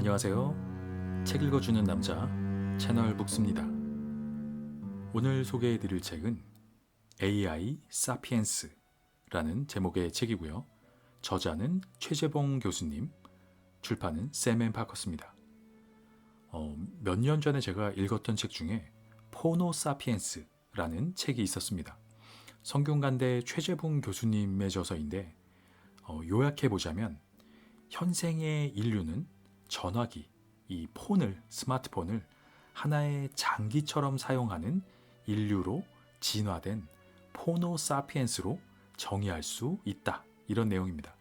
안녕하세요. 책 읽어주는 남자 채널 북스입니다. 오늘 소개해드릴 책은 AI 사피엔스라는 제목의 책이고요. 저자는 최재봉 교수님, 출판은 샘앤파커스입니다. 몇 년 전에 제가 읽었던 책 중에 포노 사피엔스라는 책이 있었습니다. 성균관대 최재봉 교수님의 저서인데 요약해보자면 현생의 인류는 전화기, 이 스마트폰을 하나의 장기처럼 사용하는 인류로 진화된 포노 사피엔스로 정의할 수 있다. 이런 내용입니다.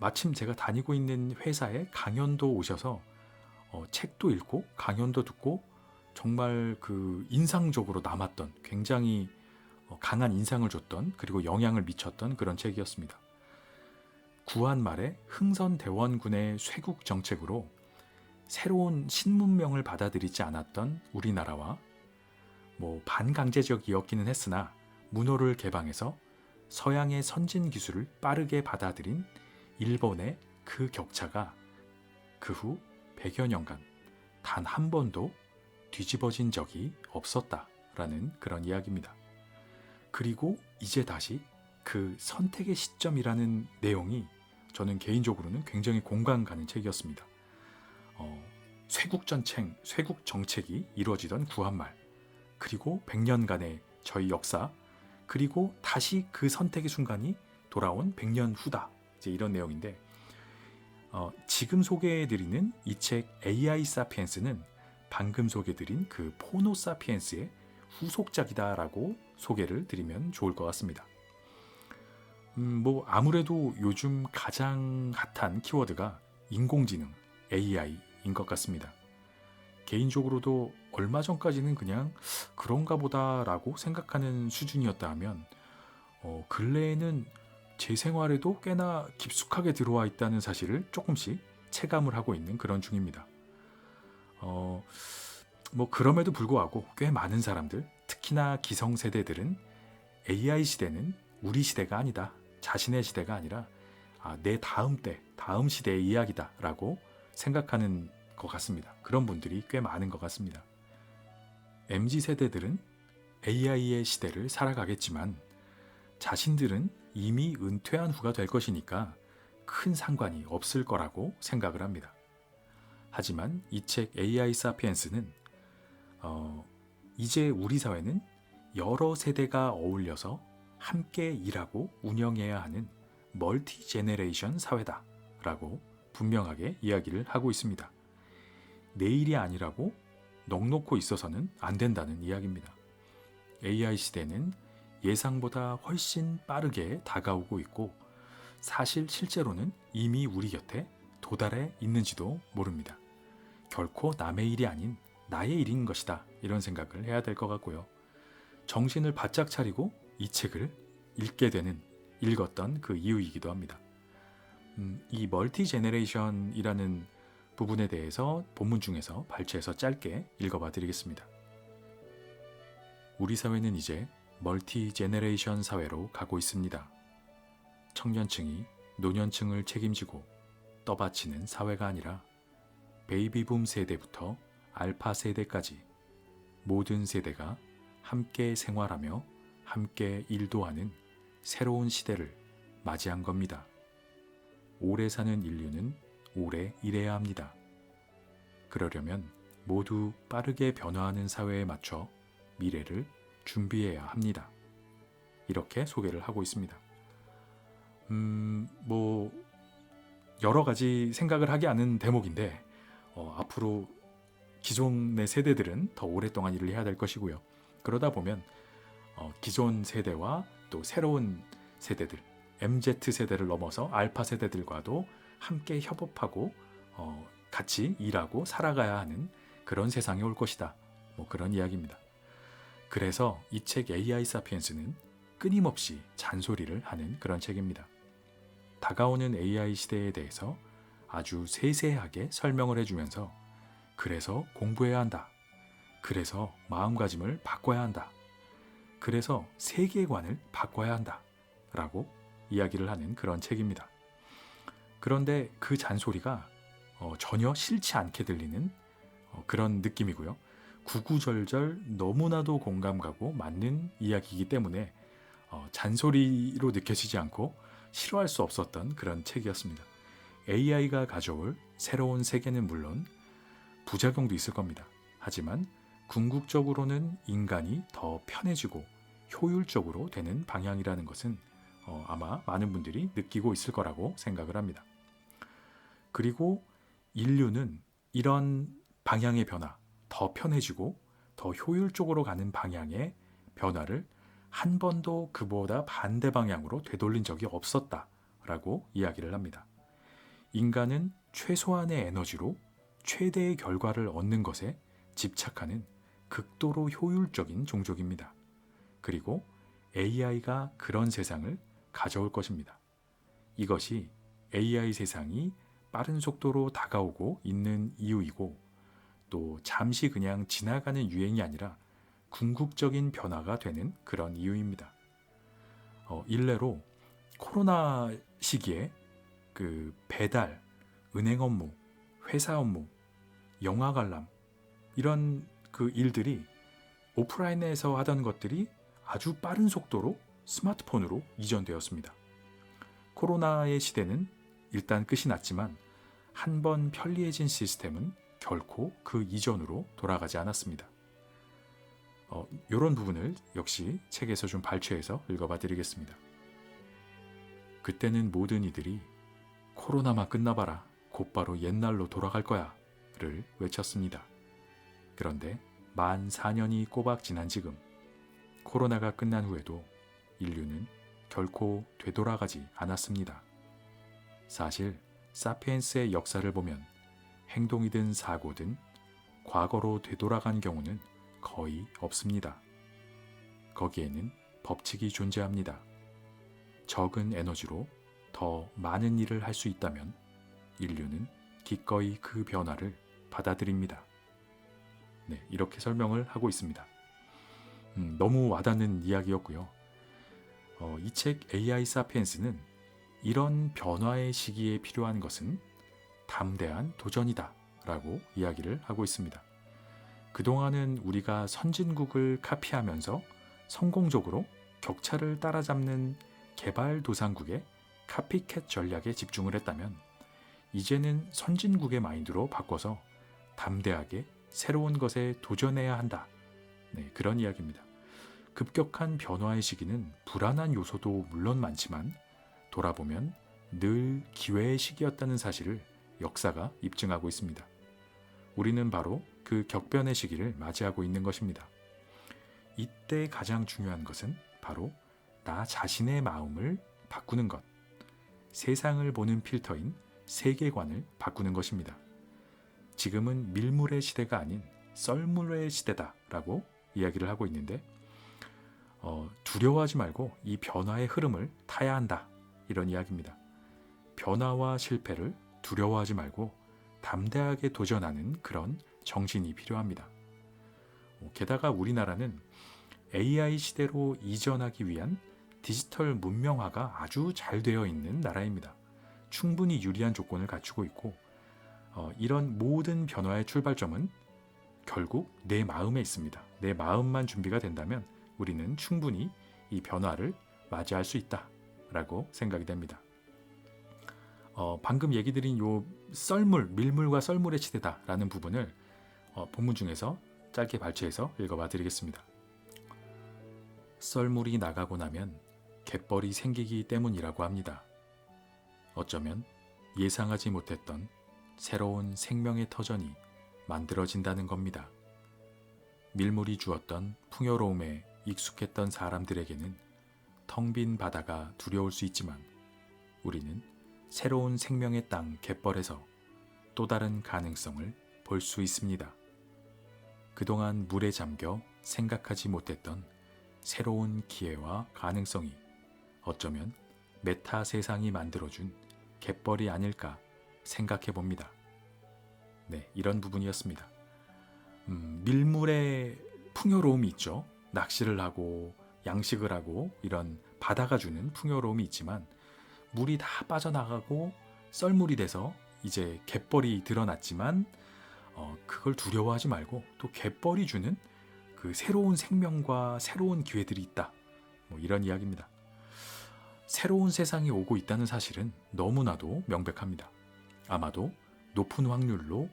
마침 제가 다니고 있는 회사에 강연도 오셔서 책도 읽고 강연도 듣고 정말 인상적으로 남았던 굉장히 강한 인상을 줬던 그리고 영향을 미쳤던 그런 책이었습니다. 구한 말에 흥선대원군의 쇄국 정책으로 새로운 신문명을 받아들이지 않았던 우리나라와 반강제적이었기는 했으나 문호를 개방해서 서양의 선진 기술을 빠르게 받아들인 일본의 그 격차가 그 후 100여 년간 단 한 번도 뒤집어진 적이 없었다라는 그런 이야기입니다. 그리고 이제 다시 그 선택의 시점이라는 내용이 저는 개인적으로는 굉장히 공감 가는 책이었습니다. 쇄국 정책이 이루어지던 구한말, 그리고 100년간의 저희 역사, 그리고 다시 그 선택의 순간이 돌아온 100년 후다. 이제 이런 내용인데, 지금 소개해드리는 이 책 AI 사피엔스는 방금 소개해드린 그 포노 사피엔스의 후속작이다라고 소개를 드리면 좋을 것 같습니다. 아무래도 요즘 가장 핫한 키워드가 인공지능, AI인 것 같습니다. 개인적으로도 얼마 전까지는 그냥 그런가 보다라고 생각하는 수준이었다 하면 근래에는 제 생활에도 꽤나 깊숙하게 들어와 있다는 사실을 조금씩 체감을 하고 있는 그런 중입니다. 그럼에도 불구하고 꽤 많은 사람들, 특히나 기성세대들은 AI 시대는 우리 시대가 아니다. 자신의 시대가 아니라 내 다음 시대의 이야기다 라고 생각하는 것 같습니다. 그런 분들이 꽤 많은 것 같습니다. MZ세대들은 AI의 시대를 살아가겠지만 자신들은 이미 은퇴한 후가 될 것이니까 큰 상관이 없을 거라고 생각을 합니다. 하지만 이 책 AI 사피엔스는 이제 우리 사회는 여러 세대가 어울려서 함께 일하고 운영해야 하는 멀티 제네레이션 사회다 라고 분명하게 이야기를 하고 있습니다. 내일이 아니라고 넋놓고 있어서는 안 된다는 이야기입니다. AI 시대는 예상보다 훨씬 빠르게 다가오고 있고 사실 실제로는 이미 우리 곁에 도달해 있는지도 모릅니다. 결코 남의 일이 아닌 나의 일인 것이다 이런 생각을 해야 될 것 같고요. 정신을 바짝 차리고 이 책을 읽었던 그 이유이기도 합니다. 이 멀티 제네레이션이라는 부분에 대해서 본문 중에서 발췌해서 짧게 읽어봐 드리겠습니다. 우리 사회는 이제 멀티 제네레이션 사회로 가고 있습니다. 청년층이 노년층을 책임지고 떠받치는 사회가 아니라 베이비붐 세대부터 알파 세대까지 모든 세대가 함께 생활하며 함께 일도 하는 새로운 시대를 맞이한 겁니다. 오래 사는 인류는 오래 일해야 합니다. 그러려면 모두 빠르게 변화하는 사회에 맞춰 미래를 준비해야 합니다. 이렇게 소개를 하고 있습니다. 여러 가지 생각을 하게 하는 대목인데 앞으로 기존의 세대들은 더 오랫동안 일을 해야 될 것이고요. 그러다 보면 기존 세대와 또 새로운 세대들, MZ세대를 넘어서 알파 세대들과도 함께 협업하고 같이 일하고 살아가야 하는 그런 세상이 올 것이다. 그런 이야기입니다. 그래서 이 책 AI 사피엔스는 끊임없이 잔소리를 하는 그런 책입니다. 다가오는 AI 시대에 대해서 아주 세세하게 설명을 해주면서 그래서 공부해야 한다. 그래서 마음가짐을 바꿔야 한다. 그래서 세계관을 바꿔야 한다. 라고 이야기를 하는 그런 책입니다. 그런데 그 잔소리가 전혀 싫지 않게 들리는 그런 느낌이고요. 구구절절 너무나도 공감 가고 맞는 이야기이기 때문에 잔소리로 느껴지지 않고 싫어할 수 없었던 그런 책이었습니다. AI가 가져올 새로운 세계는 물론 부작용도 있을 겁니다. 하지만 궁극적으로는 인간이 더 편해지고 효율적으로 되는 방향이라는 것은 아마 많은 분들이 느끼고 있을 거라고 생각을 합니다. 그리고 인류는 이런 방향의 변화, 더 편해지고 더 효율적으로 가는 방향의 변화를 한 번도 그보다 반대 방향으로 되돌린 적이 없었다라고 이야기를 합니다. 인간은 최소한의 에너지로 최대의 결과를 얻는 것에 집착하는 극도로 효율적인 종족입니다. 그리고 AI가 그런 세상을 가져올 것입니다. 이것이 AI 세상이 빠른 속도로 다가오고 있는 이유이고 또 잠시 그냥 지나가는 유행이 아니라 궁극적인 변화가 되는 그런 이유입니다. 일례로 코로나 시기에 그 배달, 은행 업무, 회사 업무, 영화 관람 이런 그 일들이 오프라인에서 하던 것들이 아주 빠른 속도로 스마트폰으로 이전되었습니다. 코로나의 시대는 일단 끝이 났지만 한번 편리해진 시스템은 결코 그 이전으로 돌아가지 않았습니다. 이런 부분을 역시 책에서 좀 발췌해서 읽어봐 드리겠습니다. 그때는 모든 이들이 코로나만 끝나봐라, 곧바로 옛날로 돌아갈 거야 를 외쳤습니다. 그런데 만 4년이 꼬박 지난 지금 코로나가 끝난 후에도 인류는 결코 되돌아가지 않았습니다. 사실 사피엔스의 역사를 보면 행동이든 사고든 과거로 되돌아간 경우는 거의 없습니다. 거기에는 법칙이 존재합니다. 적은 에너지로 더 많은 일을 할 수 있다면 인류는 기꺼이 그 변화를 받아들입니다. 네, 이렇게 설명을 하고 있습니다. 너무 와닿는 이야기였고요. 이 책 AI 사피엔스는 이런 변화의 시기에 필요한 것은 담대한 도전이다 라고 이야기를 하고 있습니다. 그동안은 우리가 선진국을 카피하면서 성공적으로 격차를 따라잡는 개발도상국의 카피캣 전략에 집중을 했다면 이제는 선진국의 마인드로 바꿔서 담대하게 새로운 것에 도전해야 한다. 네, 그런 이야기입니다. 급격한 변화의 시기는 불안한 요소도 물론 많지만 돌아보면 늘 기회의 시기였다는 사실을 역사가 입증하고 있습니다. 우리는 바로 그 격변의 시기를 맞이하고 있는 것입니다. 이때 가장 중요한 것은 바로 나 자신의 마음을 바꾸는 것, 세상을 보는 필터인 세계관을 바꾸는 것입니다. 지금은 밀물의 시대가 아닌 썰물의 시대다라고 이야기를 하고 있는데 두려워하지 말고 이 변화의 흐름을 타야 한다 이런 이야기입니다. 변화와 실패를 두려워하지 말고 담대하게 도전하는 그런 정신이 필요합니다. 게다가 우리나라는 AI 시대로 이전하기 위한 디지털 문명화가 아주 잘 되어 있는 나라입니다. 충분히 유리한 조건을 갖추고 있고 이런 모든 변화의 출발점은 결국 내 마음에 있습니다. 내 마음만 준비가 된다면 우리는 충분히 이 변화를 맞이할 수 있다라고 생각이 됩니다. 방금 얘기 드린 요 썰물, 밀물과 썰물의 시대다라는 부분을 본문 중에서 짧게 발췌해서 읽어봐 드리겠습니다. 썰물이 나가고 나면 갯벌이 생기기 때문이라고 합니다. 어쩌면 예상하지 못했던 새로운 생명의 터전이 만들어진다는 겁니다. 밀물이 주었던 풍요로움에 익숙했던 사람들에게는 텅 빈 바다가 두려울 수 있지만 우리는 새로운 생명의 땅 갯벌에서 또 다른 가능성을 볼 수 있습니다. 그동안 물에 잠겨 생각하지 못했던 새로운 기회와 가능성이 어쩌면 메타 세상이 만들어준 갯벌이 아닐까 생각해 봅니다. 네, 이런 부분이었습니다. 밀물의 풍요로움이 있죠. 낚시를 하고 양식을 하고 이런 바다가 주는 풍요로움이 있지만 물이 다 빠져나가고 썰물이 돼서 이제 갯벌이 드러났지만 그걸 두려워하지 말고 또 갯벌이 주는 그 새로운 생명과 새로운 기회들이 있다. 뭐 이런 이야기입니다. 새로운 세상이 오고 있다는 사실은 너무나도 명백합니다. 아마도 높은 확률로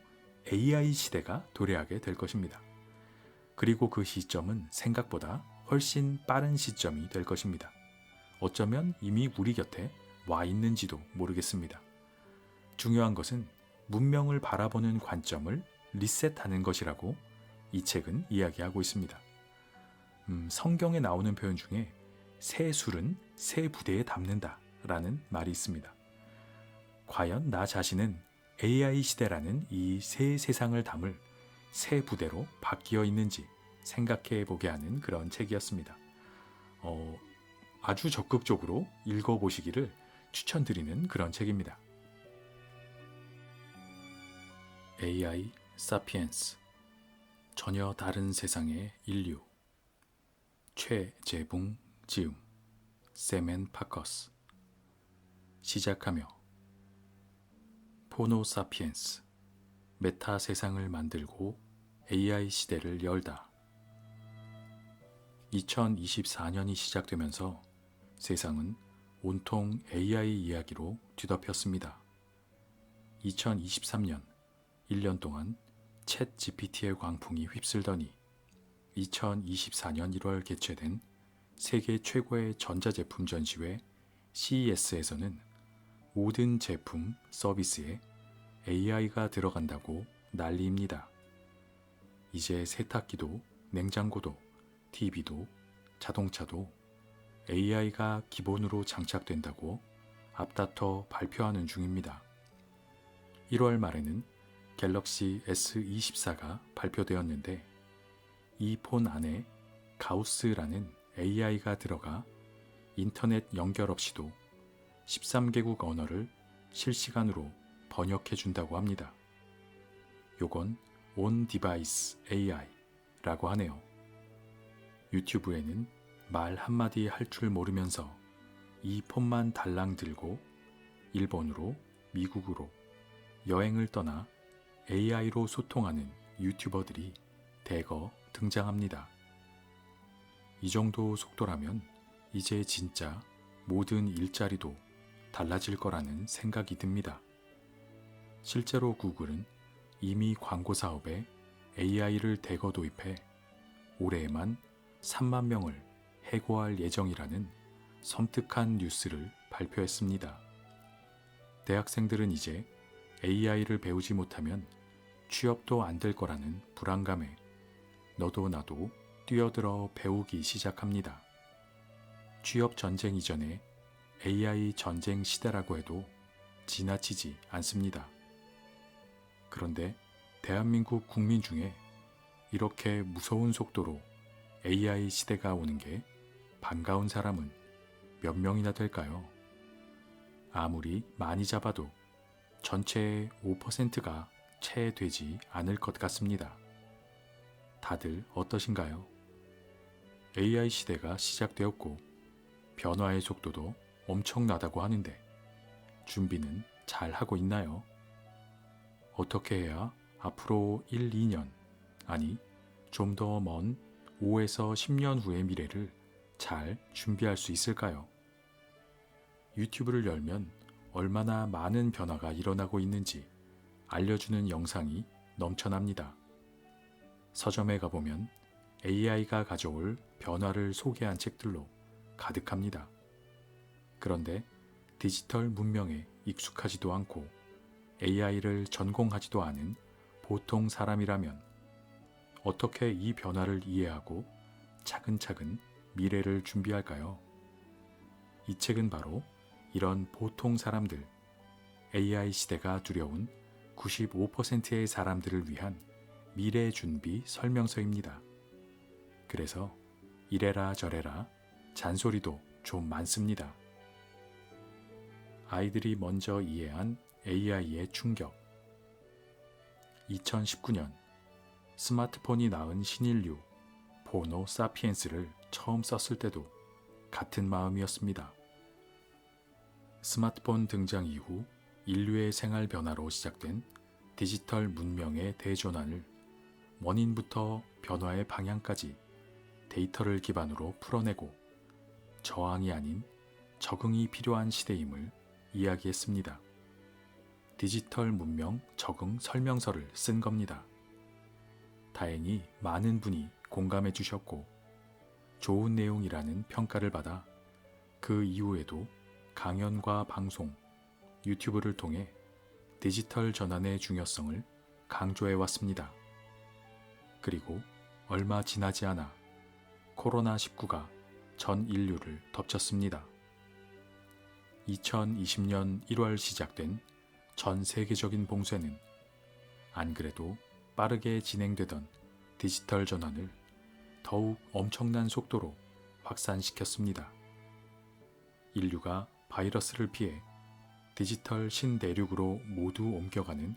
AI 시대가 도래하게 될 것입니다. 그리고 그 시점은 생각보다 훨씬 빠른 시점이 될 것입니다. 어쩌면 이미 우리 곁에 와 있는지도 모르겠습니다. 중요한 것은 문명을 바라보는 관점을 리셋하는 것이라고 이 책은 이야기하고 있습니다. 성경에 나오는 표현 중에 새 술은 새 부대에 담는다 라는 말이 있습니다. 과연 나 자신은 AI 시대라는 이 새 세상을 담을 새 부대로 바뀌어 있는지 생각해 보게 하는 그런 책이었습니다. 아주 적극적으로 읽어보시기를 추천드리는 그런 책입니다. AI 사피엔스, 전혀 다른 세상의 인류. 최재붕 지음, 세멘 파커스. 시작하며 포노 사피엔스, 메타 세상을 만들고 AI 시대를 열다. 2024년이 시작되면서 세상은 온통 AI 이야기로 뒤덮였습니다. 2023년 1년 동안 챗 GPT의 광풍이 휩쓸더니 2024년 1월 개최된 세계 최고의 전자제품 전시회 CES에서는 모든 제품, 서비스에 AI가 들어간다고 난리입니다. 이제 세탁기도, 냉장고도, TV도, 자동차도 AI가 기본으로 장착된다고 앞다퉈 발표하는 중입니다. 1월 말에는 갤럭시 S24가 발표되었는데 이 폰 안에 가우스라는 AI가 들어가 인터넷 연결 없이도 13개국 언어를 실시간으로 번역해 준다고 합니다. 요건 온 디바이스 AI라고 하네요. 유튜브에는 말 한마디 할 줄 모르면서 이 폰만 달랑 들고 일본으로, 미국으로 여행을 떠나 AI로 소통하는 유튜버들이 대거 등장합니다. 이 정도 속도라면 이제 진짜 모든 일자리도 달라질 거라는 생각이 듭니다. 실제로 구글은 이미 광고 사업에 AI를 대거 도입해 올해에만 3만 명을 해고할 예정이라는 섬뜩한 뉴스를 발표했습니다. 대학생들은 이제 AI를 배우지 못하면 취업도 안 될 거라는 불안감에 너도 나도 뛰어들어 배우기 시작합니다. 취업 전쟁 이전에 AI 전쟁 시대라고 해도 지나치지 않습니다. 그런데 대한민국 국민 중에 이렇게 무서운 속도로 AI 시대가 오는 게 반가운 사람은 몇 명이나 될까요? 아무리 많이 잡아도 전체의 5%가 채 되지 않을 것 같습니다. 다들 어떠신가요? AI 시대가 시작되었고 변화의 속도도 엄청나다고 하는데 준비는 잘 하고 있나요? 어떻게 해야 앞으로 1, 2년, 아니 좀 더 먼 5에서 10년 후의 미래를 잘 준비할 수 있을까요? 유튜브를 열면 얼마나 많은 변화가 일어나고 있는지 알려주는 영상이 넘쳐납니다. 서점에 가보면 AI가 가져올 변화를 소개한 책들로 가득합니다. 그런데 디지털 문명에 익숙하지도 않고 AI를 전공하지도 않은 보통 사람이라면 어떻게 이 변화를 이해하고 차근차근 미래를 준비할까요? 이 책은 바로 이런 보통 사람들, AI 시대가 두려운 95%의 사람들을 위한 미래 준비 설명서입니다. 그래서 이래라 저래라 잔소리도 좀 많습니다. 아이들이 먼저 이해한 AI의 충격. 2019년 스마트폰이 낳은 신인류 포노 사피엔스를 처음 썼을 때도 같은 마음이었습니다. 스마트폰 등장 이후 인류의 생활 변화로 시작된 디지털 문명의 대전환을 원인부터 변화의 방향까지 데이터를 기반으로 풀어내고 저항이 아닌 적응이 필요한 시대임을 이야기했습니다. 디지털 문명 적응 설명서를 쓴 겁니다. 다행히 많은 분이 공감해 주셨고 좋은 내용이라는 평가를 받아 그 이후에도 강연과 방송, 유튜브를 통해 디지털 전환의 중요성을 강조해 왔습니다. 그리고 얼마 지나지 않아 코로나19가 전 인류를 덮쳤습니다. 2020년 1월 시작된 전 세계적인 봉쇄는 안 그래도 빠르게 진행되던 디지털 전환을 더욱 엄청난 속도로 확산시켰습니다. 인류가 바이러스를 피해 디지털 신대륙으로 모두 옮겨가는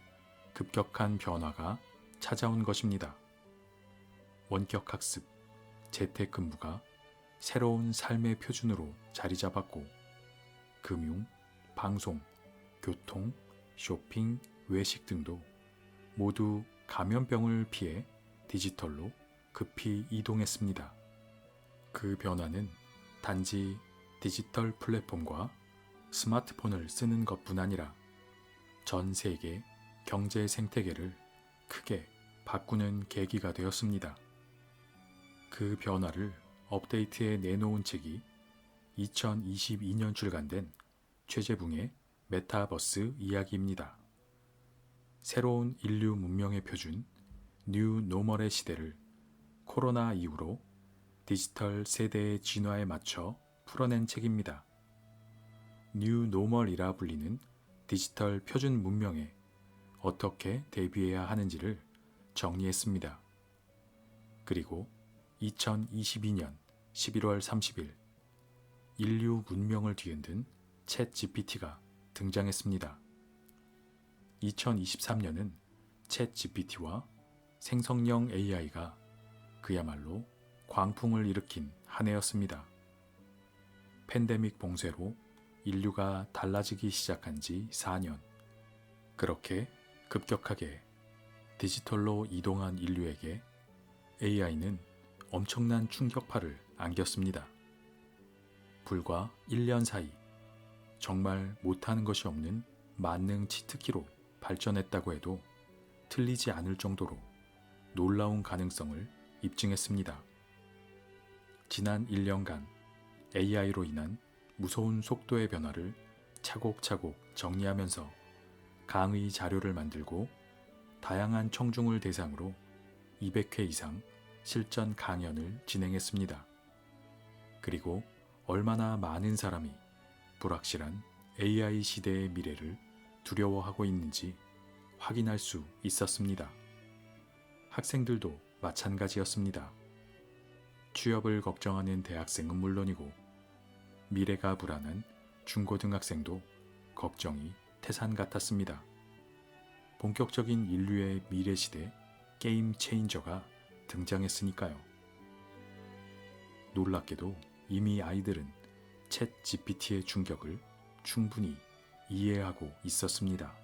급격한 변화가 찾아온 것입니다. 원격 학습, 재택근무가 새로운 삶의 표준으로 자리 잡았고 금융, 방송, 교통, 쇼핑, 외식 등도 모두 감염병을 피해 디지털로 급히 이동했습니다. 그 변화는 단지 디지털 플랫폼과 스마트폰을 쓰는 것뿐 아니라 전 세계 경제 생태계를 크게 바꾸는 계기가 되었습니다. 그 변화를 업데이트해 내놓은 책이 2022년 출간된 최재붕의 메타버스 이야기입니다. 새로운 인류 문명의 표준, 뉴 노멀의 시대를 코로나 이후로 디지털 세대의 진화에 맞춰 풀어낸 책입니다. 뉴 노멀이라 불리는 디지털 표준 문명에 어떻게 대비해야 하는지를 정리했습니다. 그리고 2022년 11월 30일 인류 문명을 뒤흔든 챗 GPT가 등장했습니다. 2023년은 챗 GPT와 생성형 AI가 그야말로 광풍을 일으킨 한 해였습니다. 팬데믹 봉쇄로 인류가 달라지기 시작한 지 4년. 그렇게 급격하게 디지털로 이동한 인류에게 AI는 엄청난 충격파를 안겼습니다. 불과 1년 사이 정말 못하는 것이 없는 만능 치트키로 발전했다고 해도 틀리지 않을 정도로 놀라운 가능성을 입증했습니다. 지난 1년간 AI로 인한 무서운 속도의 변화를 차곡차곡 정리하면서 강의 자료를 만들고 다양한 청중을 대상으로 200회 이상 실전 강연을 진행했습니다. 그리고 얼마나 많은 사람이 불확실한 AI 시대의 미래를 두려워하고 있는지 확인할 수 있었습니다. 학생들도 마찬가지였습니다. 취업을 걱정하는 대학생은 물론이고 미래가 불안한 중고등학생도 걱정이 태산 같았습니다. 본격적인 인류의 미래 시대 게임 체인저가 등장했으니까요. 놀랍게도 이미 아이들은 챗 GPT의 충격을 충분히 이해하고 있었습니다.